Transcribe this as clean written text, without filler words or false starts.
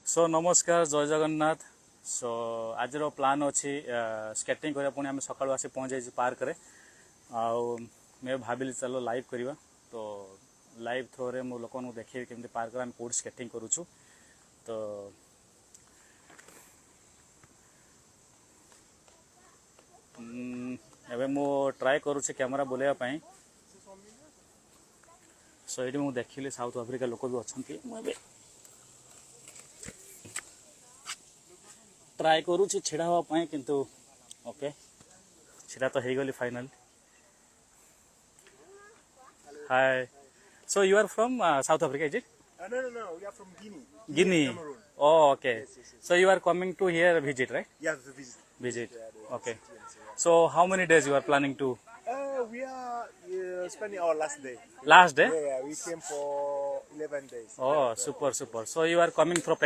सो नमस्कार जय जगन्नाथ। सो आज प्लान अच्छी स्केटिंग करने पुणी आम सका आसी पहुँच जाइए पार्क रे मैं भाविली चलो लाइव करवा तो लाइव थ्रो रे मु लोक देखे केमती पार्क आम कौट स्केटिंग करुचु तो एबे मु ट्राए करुचे कैमरा बुलाइबा सो ये मुझे देखिली साउथ आफ्रिका लोक भी अच्छा ट्राए करुची छिड़ा हाँपाई किंतु ओके छिड़ा तो हो गली final. Hi so you are from South Africa is it? No, we are from Guinea. Guinea. Cameroon. Oh okay. Yes. So you are coming to here visit, right? Yeah, the visit. Visit. Yeah, Okay. yes, yeah. So how many days you are planning to? We are spending our last day. Last day? Yeah, we came for 11 days. Oh super. So you are coming from